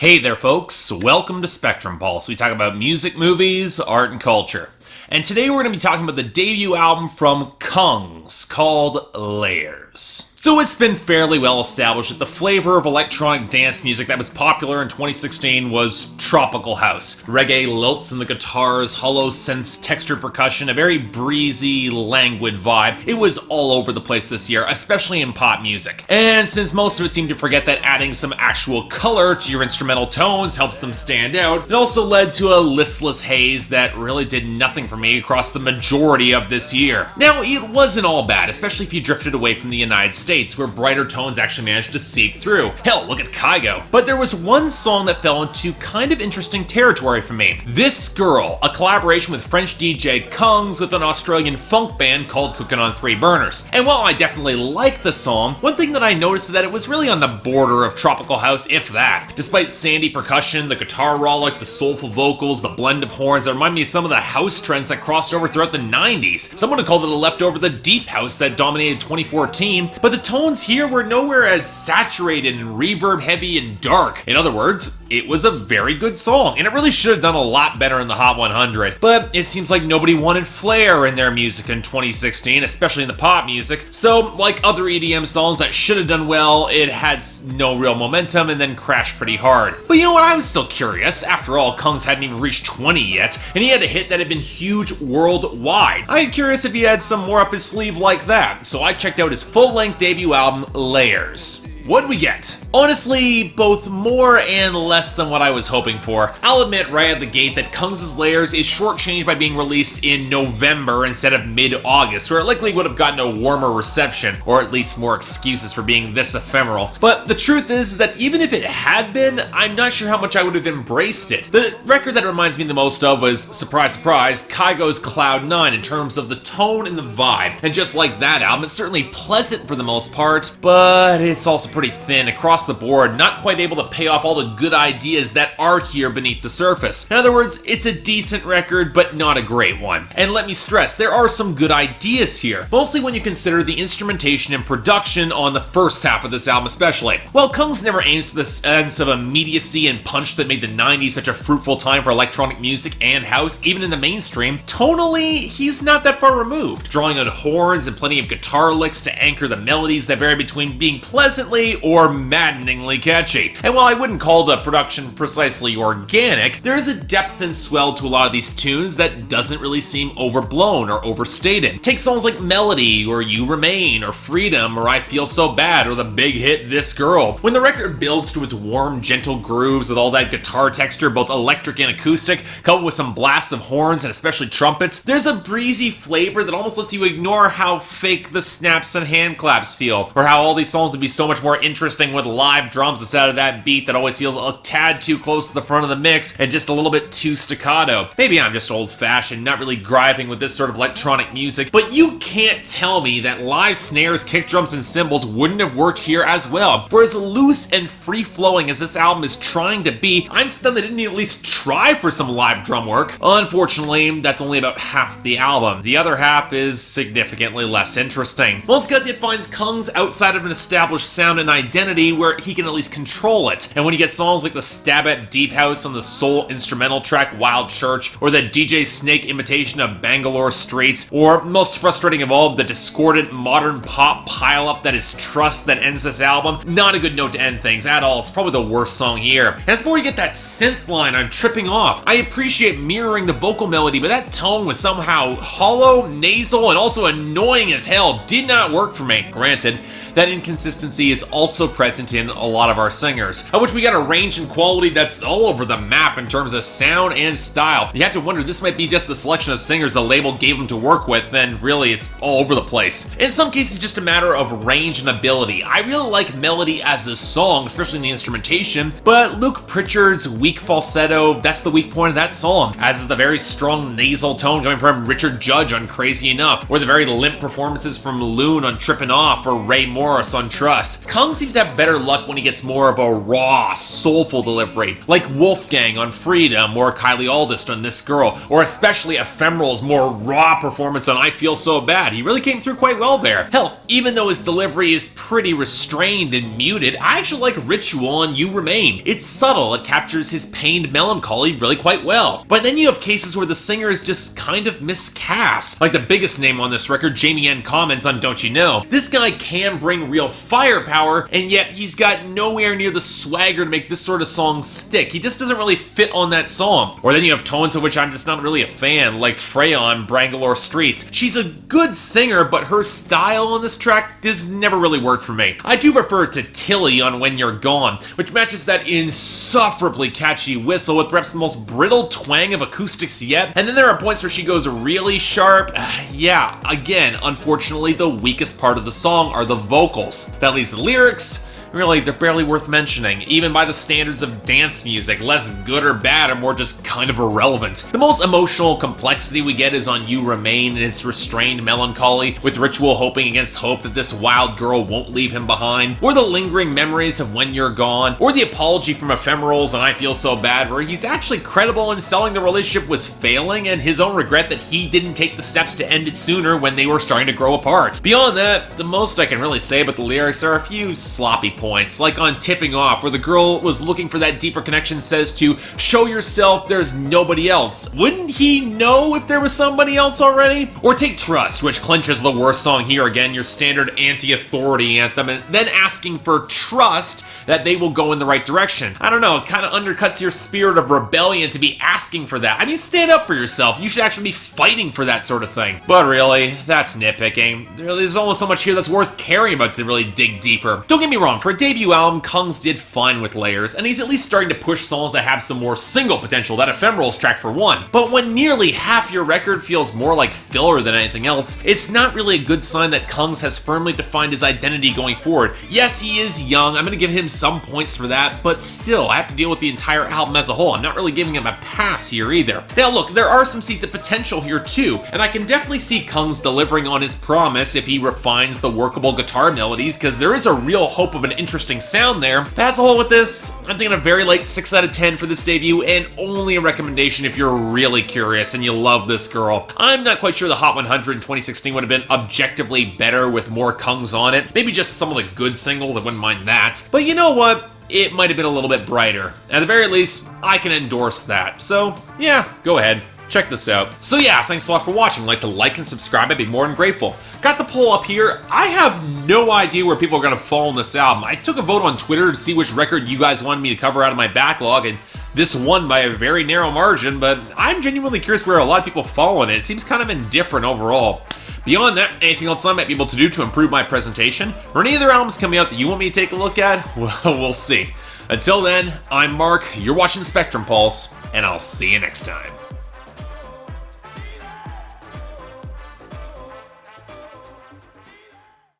Hey there folks, welcome to Spectrum Pulse. We talk about music, movies, art, and culture. And today we're going to be talking about the debut album from Kungs called Layers. So it's been fairly well established that the flavor of electronic dance music that was popular in 2016 was tropical house. Reggae lilts in the guitars, hollow synths, textured percussion, a very breezy, languid vibe. It was all over the place this year, especially in pop music. And since most of it seemed to forget that adding some actual color to your instrumental tones helps them stand out, it also led to a listless haze that really did nothing for me across the majority of this year. Now, it wasn't all bad, especially if you drifted away from the United States, where brighter tones actually managed to seep through. Hell, look at Kygo. But there was one song that fell into kind of interesting territory for me. This Girl, a collaboration with French DJ Kungs with an Australian funk band called Cookin' on Three Burners. And while I definitely like the song, one thing that I noticed is that it was really on the border of tropical house, if that. Despite sandy percussion, the guitar rollick, the soulful vocals, the blend of horns that remind me of some of the house trends that crossed over throughout the 90s. Someone had called it a leftover the deep house that dominated 2014, but the tones here were nowhere as saturated and reverb heavy and dark. In other words, it was a very good song, and it really should have done a lot better in the Hot 100. But it seems like nobody wanted flair in their music in 2016, especially in the pop music. So, like other EDM songs that should have done well, it had no real momentum and then crashed pretty hard. But you know what? I was still curious. After all, Kungs hadn't even reached 20 yet, and he had a hit that had been huge worldwide. I'm curious if he had some more up his sleeve like that, so I checked out his full-length debut album, Layers. What'd we get? Honestly, both more and less than what I was hoping for. I'll admit right at the gate that Kungs' Layers is shortchanged by being released in November instead of mid-August, where it likely would have gotten a warmer reception, or at least more excuses for being this ephemeral. But the truth is that even if it had been, I'm not sure how much I would have embraced it. The record that it reminds me the most of was, surprise surprise, Kygo's Cloud 9 in terms of the tone and the vibe. And just like that album, it's certainly pleasant for the most part, but it's also pretty thin across the board, not quite able to pay off all the good ideas that are here beneath the surface. In other words, it's a decent record, but not a great one. And let me stress, there are some good ideas here, mostly when you consider the instrumentation and production on the first half of this album especially. While Kungs never aims for the sense of immediacy and punch that made the 90s such a fruitful time for electronic music and house, even in the mainstream, tonally, he's not that far removed, drawing on horns and plenty of guitar licks to anchor the melodies that vary between being pleasantly or maddeningly catchy. And while I wouldn't call the production precisely organic, there is a depth and swell to a lot of these tunes that doesn't really seem overblown or overstated. Take songs like Melody, or You Remain, or Freedom, or I Feel So Bad, or the big hit This Girl. When the record builds to its warm, gentle grooves with all that guitar texture, both electric and acoustic, coupled with some blasts of horns and especially trumpets, there's a breezy flavor that almost lets you ignore how fake the snaps and hand claps feel, or how all these songs would be so much more interesting with live drums instead of that beat that always feels a tad too close to the front of the mix and just a little bit too staccato. Maybe I'm just old-fashioned, not really griping with this sort of electronic music, but you can't tell me that live snares, kick drums, and cymbals wouldn't have worked here as well. For as loose and free-flowing as this album is trying to be, I'm stunned they didn't at least try for some live drum work. Unfortunately, that's only about half the album. The other half is significantly less interesting. Mostly because it finds Kungs outside of an established sound and identity where he can at least control it. And when you get songs like the stab at Deep House on the soul instrumental track Wild Church, or the DJ Snake imitation of Bangalore Streets, or most frustrating of all, the discordant modern pop pileup that is Trust that ends this album, not a good note to end things at all. It's probably the worst song here. And it's before you get that synth line on Tripping Off. I appreciate mirroring the vocal melody, but that tone was somehow hollow, nasal, and also annoying as hell. Did not work for me. Granted, that inconsistency is also present in a lot of our singers, of which we got a range and quality that's all over the map in terms of sound and style. You have to wonder, this might be just the selection of singers the label gave them to work with, then really it's all over the place. In some cases, just a matter of range and ability. I really like Melody as a song, especially in the instrumentation, but Luke Pritchard's weak falsetto, that's the weak point of that song, as is the very strong nasal tone coming from Richard Judge on Crazy Enough, or the very limp performances from Loon on Trippin' Off, or Ray Moore Morris on Trust. Kung seems to have better luck when he gets more of a raw, soulful delivery, like Wolfgang on Freedom or Kylie Aldist on This Girl, or especially Ephemerals' more raw performance on I Feel So Bad. He really came through quite well there. Hell, even though his delivery is pretty restrained and muted, I actually like Ritual on You Remain. It's subtle, it captures his pained melancholy really quite well. But then you have cases where the singer is just kind of miscast, like the biggest name on this record, Jamie N. Commons on Don't You Know. This guy can bring real firepower, and yet he's got nowhere near the swagger to make this sort of song stick. He just doesn't really fit on that song. Or then you have tones of which I'm just not really a fan, like Freya on Bangalore Streets. She's a good singer, but her style on this track has never really worked for me. I do prefer to Tilly on When You're Gone, which matches that insufferably catchy whistle with perhaps the most brittle twang of acoustics yet. And then there are points where she goes really sharp. Yeah, again, unfortunately, the weakest part of the song are the vocals. That leaves the lyrics. Really, they're barely worth mentioning, even by the standards of dance music, less good or bad or more just kind of irrelevant. The most emotional complexity we get is on You Remain and its restrained melancholy, with Ritual hoping against hope that this wild girl won't leave him behind, or the lingering memories of When You're Gone, or the apology from Ephemerals and I Feel So Bad, where he's actually credible in selling the relationship was failing and his own regret that he didn't take the steps to end it sooner when they were starting to grow apart. Beyond that, the most I can really say about the lyrics are a few sloppy points, like on Tipping Off, where the girl was looking for that deeper connection, says to show yourself there's nobody else. Wouldn't he know if there was somebody else already? Or take Trust, which clinches the worst song here again, your standard anti-authority anthem, and then asking for trust that they will go in the right direction. I don't know, it kind of undercuts your spirit of rebellion to be asking for that. I mean, stand up for yourself. You should actually be fighting for that sort of thing. But really, that's nitpicking. There's almost so much here that's worth caring about to really dig deeper. Don't get me wrong, for a debut album, Kungs did fine with Layers, and he's at least starting to push songs that have some more single potential, that Ephemerals track for one. But when nearly half your record feels more like filler than anything else, it's not really a good sign that Kungs has firmly defined his identity going forward. Yes, he is young, I'm gonna give him some points for that, but still, I have to deal with the entire album as a whole. I'm not really giving him a pass here either. Now look, there are some seeds of potential here too, and I can definitely see Kungs delivering on his promise if he refines the workable guitar melodies, because there is a real hope of an interesting sound there. But as a whole with this, I'm thinking a very light 6 out of 10 for this debut, and only a recommendation if you're really curious and you love this girl. I'm not quite sure the Hot 100 in 2016 would have been objectively better with more Kungs on it. Maybe just some of the good singles, I wouldn't mind that. But you know what? It might have been a little bit brighter. At the very least, I can endorse that. So yeah, go ahead. Check this out. So yeah, thanks a lot for watching. Like and subscribe, I'd be more than grateful. Got the poll up here. I have no idea where people are going to fall on this album. I took a vote on Twitter to see which record you guys wanted me to cover out of my backlog, and this won by a very narrow margin, but I'm genuinely curious where a lot of people fall on it. It seems kind of indifferent overall. Beyond that, anything else I might be able to do to improve my presentation, or any other albums coming out that you want me to take a look at? Well, we'll see. Until then, I'm Mark, you're watching Spectrum Pulse, and I'll see you next time.